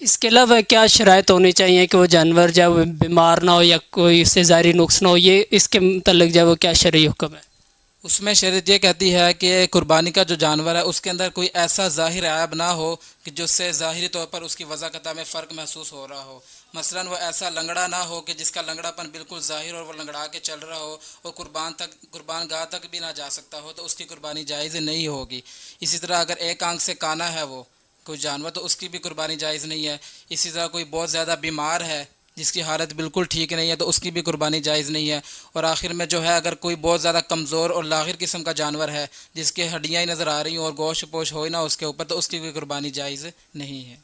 اس کے علاوہ کیا شرائط ہونی چاہیے کہ وہ جانور جو ہے وہ بیمار نہ ہو یا کوئی اس سے ظاہری نقص نہ ہو، یہ اس کے متعلق جو ہے وہ کیا شرعی حکم ہے؟ اس میں شریعت یہ کہتی ہے کہ قربانی کا جو جانور ہے اس کے اندر کوئی ایسا ظاہر عیب نہ ہو کہ جس سے ظاہری طور پر اس کی وضاقتہ میں فرق محسوس ہو رہا ہو. مثلا وہ ایسا لنگڑا نہ ہو کہ جس کا لنگڑا پن بالکل ظاہر اور وہ لنگڑا کے چل رہا ہو اور قربان گاہ تک بھی نہ جا سکتا ہو تو اس کی قربانی جائز نہیں ہوگی. اسی طرح اگر ایک آنکھ سے کانا ہے وہ کوئی جانور تو اس کی بھی قربانی جائز نہیں ہے. اسی طرح کوئی بہت زیادہ بیمار ہے جس کی حالت بالکل ٹھیک نہیں ہے تو اس کی بھی قربانی جائز نہیں ہے. اور آخر میں جو ہے اگر کوئی بہت زیادہ کمزور اور لاغر قسم کا جانور ہے جس کے ہڈیاں ہی نظر آ رہی ہوں اور گوشت پوش ہو ہی نہ اس کے اوپر تو اس کی بھی قربانی جائز نہیں ہے.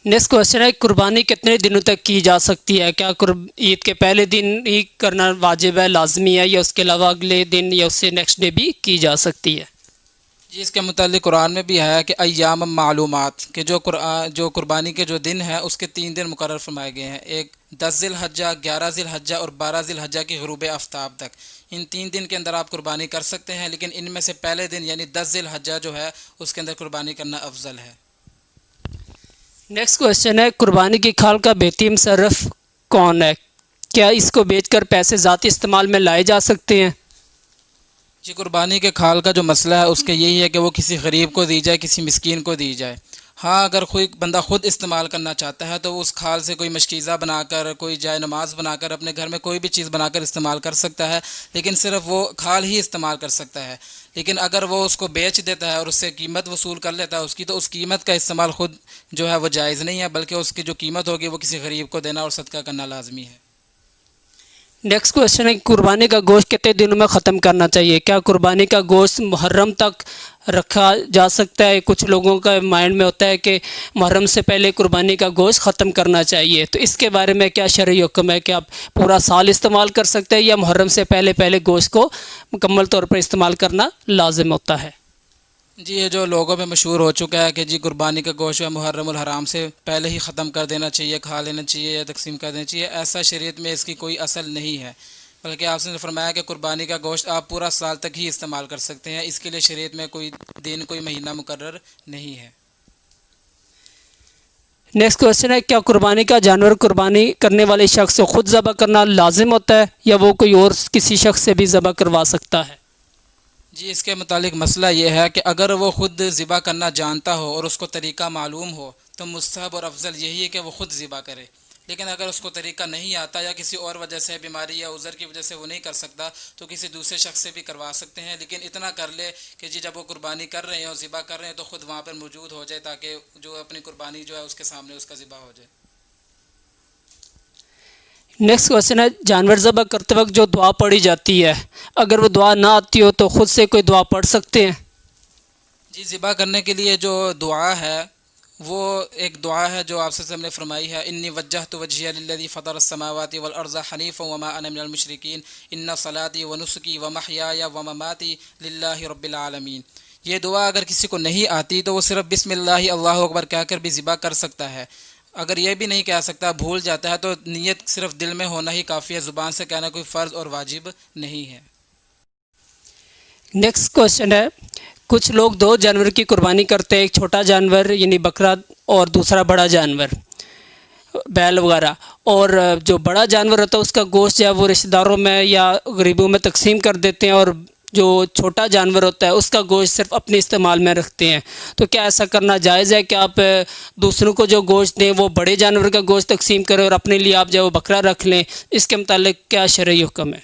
نیکسٹ کوشچن ہے، قربانی کتنے دنوں تک کی جا سکتی ہے؟ کیا عید کے پہلے دن ہی کرنا واجب ہے، لازمی ہے، یا اس کے علاوہ اگلے دن یا اس سے نیکسٹ ڈے بھی کی جا سکتی ہے؟ جی اس کے متعلق قرآن میں بھی ہے کہ ایام معلومات کہ جو قربانی کے جو دن ہیں اس کے 3 دن مقرر فرمائے گئے ہیں. ایک 10 ذی الحجہ، 11 ذی الحجہ اور 12 ذی الحجہ کی غروب آفتاب تک. ان 3 دن کے اندر آپ قربانی کر سکتے ہیں، لیکن ان میں سے پہلے دن یعنی 10 ذی الحجہ جو ہے اس کے اندر قربانی کرنا افضل ہے. نیکسٹ کوشچن ہے، قربانی کی کھال کا بہترین مصرف کون ہے؟ کیا اس کو بیچ کر پیسے ذاتی استعمال میں لائے جا سکتے ہیں؟ جی قربانی کے کھال کا جو مسئلہ ہے اس کے یہی ہے کہ وہ کسی غریب کو دی جائے، کسی مسکین کو دی جائے. ہاں اگر کوئی بندہ خود استعمال کرنا چاہتا ہے تو وہ اس کھال سے کوئی مشکیزہ بنا کر، کوئی جائے نماز بنا کر، اپنے گھر میں کوئی بھی چیز بنا کر استعمال کر سکتا ہے، لیکن صرف وہ کھال ہی استعمال کر سکتا ہے. لیکن اگر وہ اس کو بیچ دیتا ہے اور اس سے قیمت وصول کر لیتا ہے اس کی، تو اس قیمت کا استعمال خود جو ہے وہ جائز نہیں ہے، بلکہ اس کی جو قیمت ہوگی وہ کسی غریب کو دینا اور صدقہ کرنا لازمی ہے. نیکسٹ کوشچن ہے، قربانی کا گوشت کتنے دنوں میں ختم کرنا چاہیے؟ کیا قربانی کا گوشت محرم تک رکھا جا سکتا ہے؟ کچھ لوگوں کا مائنڈ میں ہوتا ہے کہ محرم سے پہلے قربانی کا گوشت ختم کرنا چاہیے، تو اس کے بارے میں کیا شرعی حکم ہے کہ آپ پورا سال استعمال کر سکتے ہیں یا محرم سے پہلے گوشت کو مکمل طور پر استعمال کرنا لازم ہوتا ہے؟ جی یہ جو لوگوں میں مشہور ہو چکا ہے کہ جی قربانی کا گوشت ہے محرم الحرام سے پہلے ہی ختم کر دینا چاہیے، کھا لینا چاہیے یا تقسیم کر دینا چاہیے، ایسا شریعت میں اس کی کوئی اصل نہیں ہے. بلکہ آپ نے فرمایا کہ قربانی کا گوشت آپ پورا سال تک ہی استعمال کر سکتے ہیں. اس کے لیے شریعت میں کوئی دن، کوئی مہینہ مقرر نہیں ہے. نیکسٹ کوشچن ہے، کیا قربانی کا جانور قربانی کرنے والے شخص کو خود ذبح کرنا لازم ہوتا ہے یا وہ کوئی اور کسی شخص سے بھی ذبح کروا سکتا ہے؟ جی اس کے متعلق مسئلہ یہ ہے کہ اگر وہ خود ذبح کرنا جانتا ہو اور اس کو طریقہ معلوم ہو تو مستحب اور افضل یہی ہے کہ وہ خود ذبح کرے. لیکن اگر اس کو طریقہ نہیں آتا یا کسی اور وجہ سے، بیماری یا عذر کی وجہ سے وہ نہیں کر سکتا تو کسی دوسرے شخص سے بھی کروا سکتے ہیں. لیکن اتنا کر لے کہ جی جب وہ قربانی کر رہے ہیں اور ذبح کر رہے ہیں تو خود وہاں پر موجود ہو جائے تاکہ جو اپنی قربانی جو ہے اس کے سامنے اس کا ذبح ہو جائے. نیکسٹ کوشچن ہے، جانور ذبح کرتے وقت جو دعا پڑھی جاتی ہے اگر وہ دعا نہ آتی ہو تو خود سے کوئی دعا پڑھ سکتے ہیں؟ جی ذبح کرنے کے لیے جو دعا ہے وہ ایک دعا ہے جو آپ سے ہم نے فرمائی ہے، انی وجہت وجہی للذی فطر السماوات والارض حنیفا وما انا من المشرکین ان صلاتی ونسکی ومحیای ومماتی للہ رب العالمین. یہ دعا اگر کسی کو نہیں آتی تو وہ صرف بسم اللہ اللہ اکبر کہہ کر بھی ذبح کر سکتا ہے. اگر یہ بھی نہیں کہہ سکتا، بھول جاتا ہے، تو نیت صرف دل میں ہونا ہی کافی ہے، زبان سے کہنا کوئی فرض اور واجب نہیں ہے. نیکسٹ کوشچن ہے، کچھ لوگ 2 جانور کی قربانی کرتے ہیں، ایک چھوٹا جانور یعنی بکرا اور دوسرا بڑا جانور بیل وغیرہ، اور جو بڑا جانور ہوتا ہے اس کا گوشت جو ہے وہ رشتہ داروں میں یا غریبوں میں تقسیم کر دیتے ہیں، اور جو چھوٹا جانور ہوتا ہے اس کا گوشت صرف اپنے استعمال میں رکھتے ہیں. تو کیا ایسا کرنا جائز ہے کہ آپ دوسروں کو جو گوشت دیں وہ بڑے جانور کا گوشت تقسیم کریں اور اپنے لیے آپ جو وہ بکرا رکھ لیں؟ اس کے متعلق کیا شرعی حکم ہے؟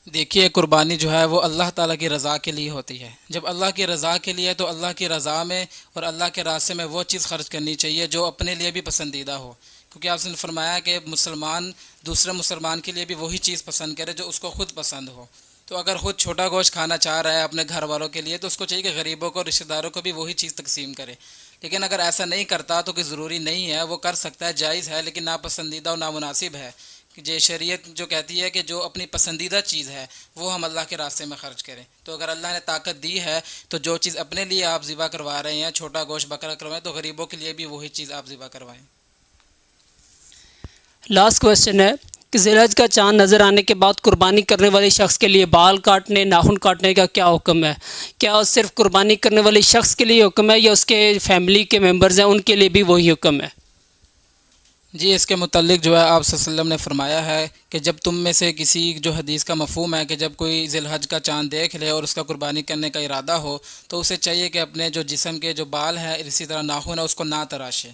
دیکھیے قربانی جو ہے وہ اللہ تعالیٰ کی رضا کے لیے ہوتی ہے. جب اللہ کی رضا کے لیے تو اللہ کی رضا میں اور اللہ کے راستے میں وہ چیز خرچ کرنی چاہیے جو اپنے لیے بھی پسندیدہ ہو، کیونکہ آپ نے فرمایا کہ مسلمان دوسرے مسلمان کے لیے بھی وہی چیز پسند کرے جو اس کو خود پسند ہو. تو اگر خود چھوٹا گوشت کھانا چاہ رہا ہے اپنے گھر والوں کے لیے تو اس کو چاہیے کہ غریبوں کو، رشتہ داروں کو بھی وہی چیز تقسیم کرے. لیکن اگر ایسا نہیں کرتا تو کوئی ضروری نہیں ہے، وہ کر سکتا ہے، جائز ہے، لیکن ناپسندیدہ اور نامناسب ہے. کہ شریعت جو کہتی ہے کہ جو اپنی پسندیدہ چیز ہے وہ ہم اللہ کے راستے میں خرچ کریں. تو اگر اللہ نے طاقت دی ہے تو جو چیز اپنے لیے آپ ذبح کروا رہے ہیں، چھوٹا گوشت بکرا کروائیں، تو غریبوں کے لیے بھی وہی چیز آپ ذبح کروائیں. لاسٹ کویسچن ہے کہ ذی الحج کا چاند نظر آنے کے بعد قربانی کرنے والے شخص کے لیے بال کاٹنے ناخن کاٹنے کا کیا حکم ہے؟ کیا صرف قربانی کرنے والے شخص کے لیے حکم ہے یا اس کے فیملی کے ممبرز ہیں ان کے لیے بھی وہی حکم ہے؟ جی اس کے متعلق جو ہے آپ صلی اللہ علیہ وسلم نے فرمایا ہے کہ جب تم میں سے کسی جو حدیث کا مفہوم ہے کہ جب کوئی ذی الحج کا چاند دیکھ لے اور اس کا قربانی کرنے کا ارادہ ہو تو اسے چاہیے کہ اپنے جو جسم کے جو بال ہیں اسی طرح ناخن ہے اس کو نہ تراشے۔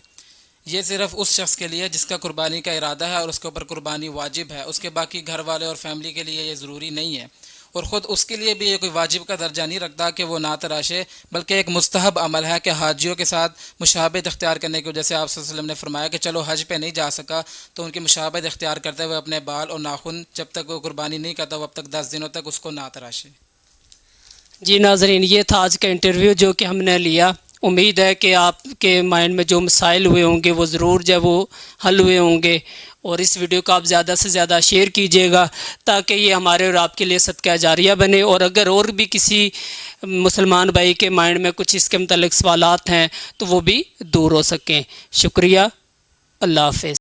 یہ صرف اس شخص کے لیے جس کا قربانی کا ارادہ ہے اور اس کے اوپر قربانی واجب ہے، اس کے باقی گھر والے اور فیملی کے لیے یہ ضروری نہیں ہے، اور خود اس کے لیے بھی یہ کوئی واجب کا درجہ نہیں رکھتا کہ وہ نہ تراشے، بلکہ ایک مستحب عمل ہے کہ حاجیوں کے ساتھ مشابہت اختیار کرنے کی وجہ سے آپ صلی اللہ علیہ وسلم نے فرمایا کہ چلو حج پہ نہیں جا سکا تو ان کی مشابہت اختیار کرتے ہوئے اپنے بال اور ناخن جب تک وہ قربانی نہیں کرتا وہ اب تک 10 دنوں تک اس کو نہ تراشے۔ جی ناظرین، یہ تھا آج کا انٹرویو جو کہ ہم نے لیا۔ امید ہے کہ آپ کے مائنڈ میں جو مسائل ہوئے ہوں گے وہ ضرور جب وہ حل ہوئے ہوں گے، اور اس ویڈیو کو آپ زیادہ سے زیادہ شیئر کیجیے گا تاکہ یہ ہمارے اور آپ کے لیے صدقہ جاریہ بنے، اور اگر اور بھی کسی مسلمان بھائی کے مائنڈ میں کچھ اس کے متعلق سوالات ہیں تو وہ بھی دور ہو سکیں۔ شکریہ، اللہ حافظ۔